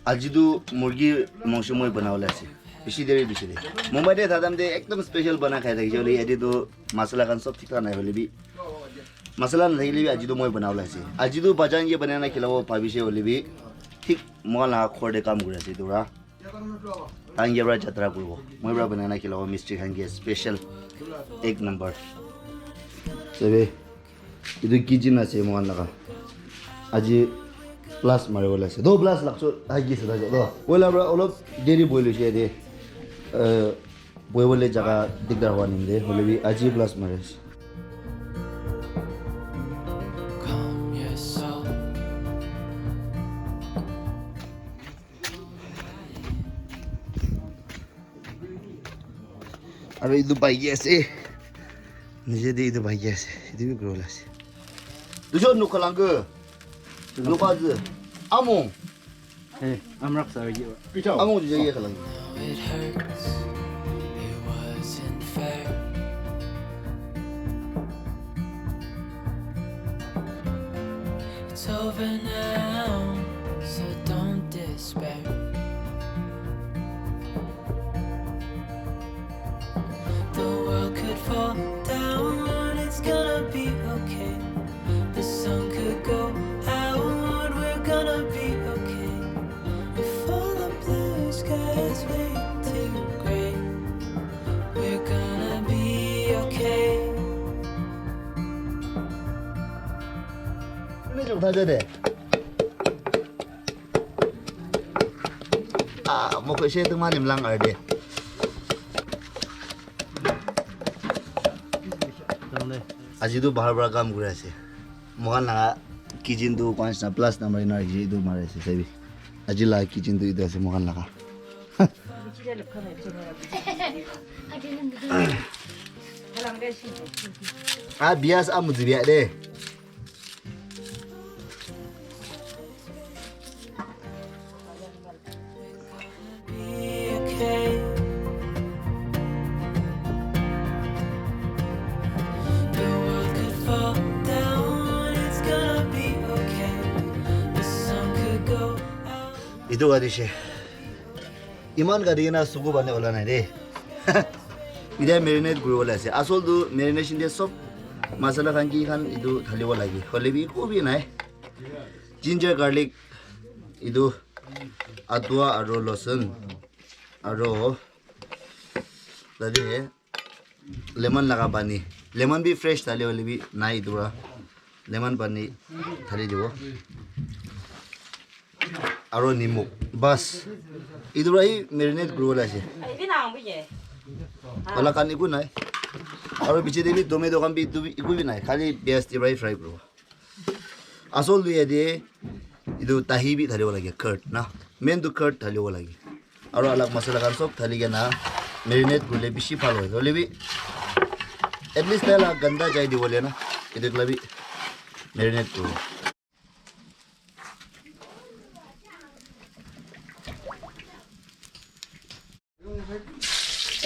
आजिदु मुर्गी मांस मैं बनावला से बिसी देरी मुंबई दे था दे एकदम स्पेशल बना खाइ थाकि जले यदि तो मसाला खान सब ठीक थाना होले भी मसाला नहीं भी आजिदु मैं बनावला से आजिदु बजान ये बनाना खिलाओ भाबिसे होले भी ठीक मला खोरदे काम गुरा से दुरा आंगे बरा जत्रा करबो मैं बरा बनाना खिलाओ मिस्ट्री खांगे स्पेशल एक नंबर सेबे इदु किचन আছে मोहन लगा আজি प्लस मारे बोला से दो प्लस लागसो हागी से दो बोला बरा অলপ देरी बोइलो से दे बोइबले जगह दिगदार हुआ निमदे होले भी আজি प्लस मारे अरे इदु बाइगे से निजे दे इदु बाइगे से इदु भी ग्रोला से दुजो नुखलांगो नुखाज आमों ए आमराक सारगी आमों जो ये खलांगो It's over now, so don't despair. The world could fall down, it's gonna be okay. The sun could go out, we're gonna be okay. If all the blue skies fade to gray, we're gonna be okay. 좀 다져야 돼. 아, 뭐 그 쉐드만 임랑 알데. 아직도 바르바라 감 그래서 뭐가 나 기진도 관심 플러스 넘버 이나 이도 말해서 세비 아직라 기진도 이도서 뭐가 나가. 아, 비아스 아무지 비야 돼. 이도 가디시 이만 가디나 수고 반에 올라나래 이제 메리네이트 그러라세 아솔도 메리네이션데 섭 마살라 간기 한 이도 달려와 라기 헐레비 고비 나이 진저 가릭 이도 아두아 아로 로션 아로 다데 lemon लगा पानी lemon भी fresh थाले वाले भी नाई दूरा lemon पानी थाली दिवो आरो नींबू बस इधर ही मैरिनेट ग्रोला से वाला कानी को नाई आरो पीछे देवी दोमे दो काम भी इको भी नाई खाली बेस्ट ड्राई फ्राई करो असोल दुया दे इधर ताही भी थाली वाला के कर्ड ना मेन तो कर्ड थाली वाला के आरो अलग मसाला कान सब थाली के ना मैरिनेट गुले बिशी फालो है बोले भी एटलीस्ट तेला गंदा चाहिए दी बोले ना इधर के लिए भी मैरिनेट करो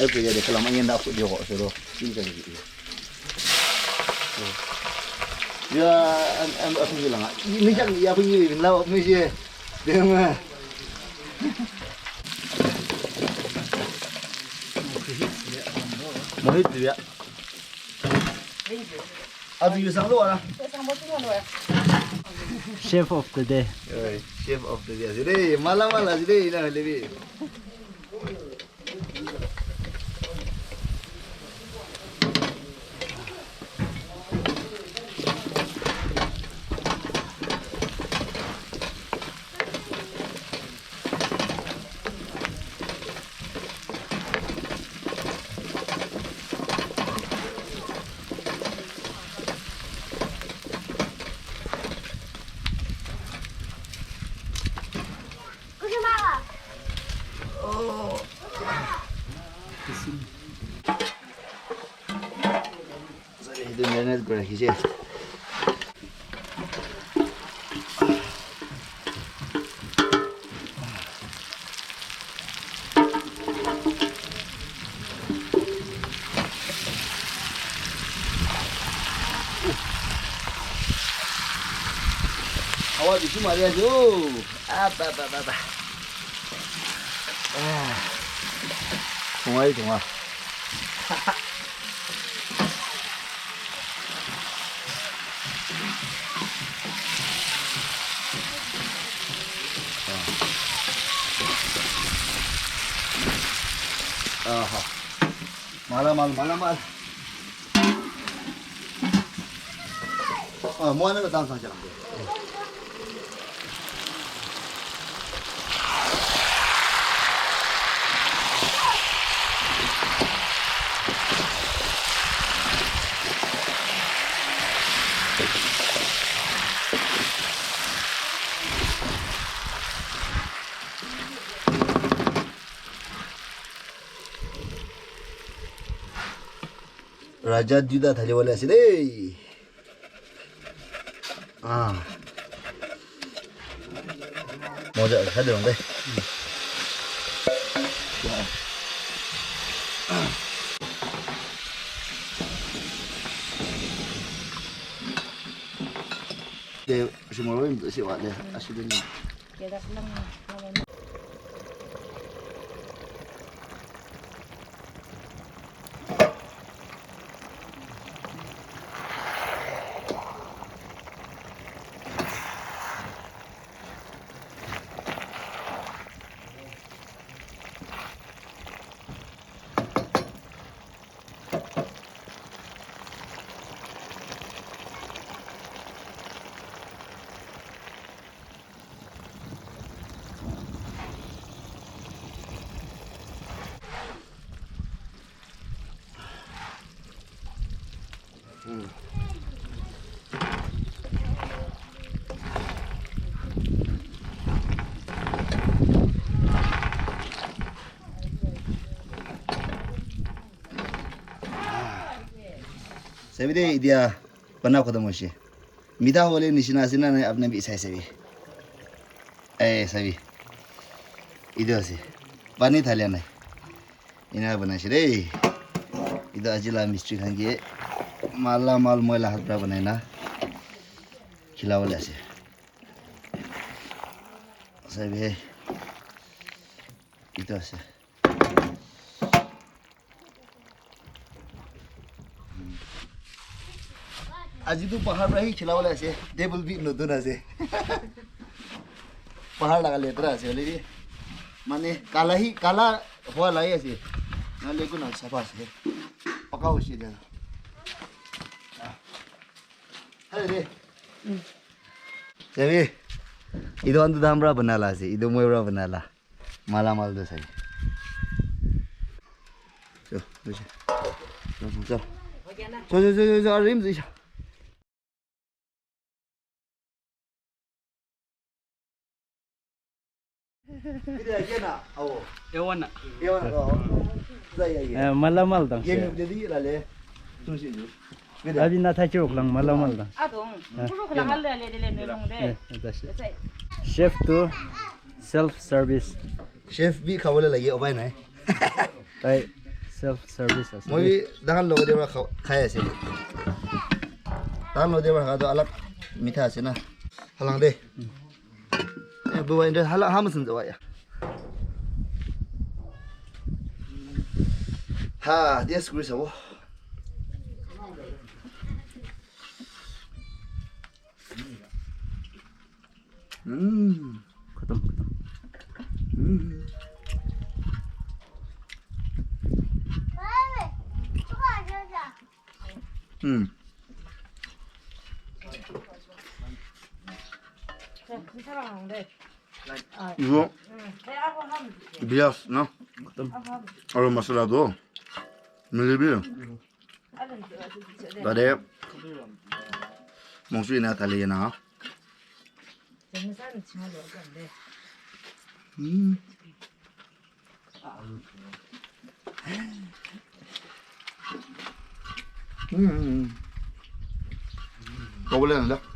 अब ये देखो लम्बा ये ना आपको जो हो सो तीन करी दी या हम अपनी लगा नहीं जान या अपनी लाओ अपनी से देखो मोहित दिया अब ये सांग लो वाला chef of the day chef of the day जिरे माला माला जिरे इना हले भी itu marinate করে রেখেছি hawa bisu mariajo apa 동아이 동아. 아하. 말라말. 뭐 하는 거 다음 상장. राजा जुदा थाले वाले आसे दे मजा खादे होंगे दे semua orang untuk siap ada asyik ni सभी दे दिया बना खत्म होशी मिदा वाले निशाना से ना अपने भी ऐसे भी सभी इधर से पानी थाले ना इन्हें बना रे इधर अजिला मिस्ट्री खाएंगे माला माल मोला हाथ पर बनाए ना खिला वाले से सभी है इधर से आज तो पहाड़ रही खिला वाला से टेबल भी नोटो ना से पहाड़ लगा लेता से वाले माने काला हुआ लाई ऐसे ना लेको ना सफा से पका उसी दे अरे सभी इधर अंदर दामरा बना ला से इधर मोयरा बना ला माला माल दो सही चल rim ji Ini aja nak, awak. Ewan. Saya. Malamal dong. Yang jadi lale, tunggu sini. Abi na tha chok lang malamal dong. Adong. Puro ko lang ala le le long de. Chef to self service. Chef भी खावले लगे ओबाई नहीं. Right. Self service as. मैं भी दाल लोग देवर खाया से. दाल लोग देवर खा तो अलग मीठा से ना. हलांग दे. बुआ इंडे हला हम सुन जावा या. हाँ, dia screw sa wo. खत्म. 이거 비아스 나? 아로 마슬라도 밀리비 나데 몽수이나 달리나 먹을래는데?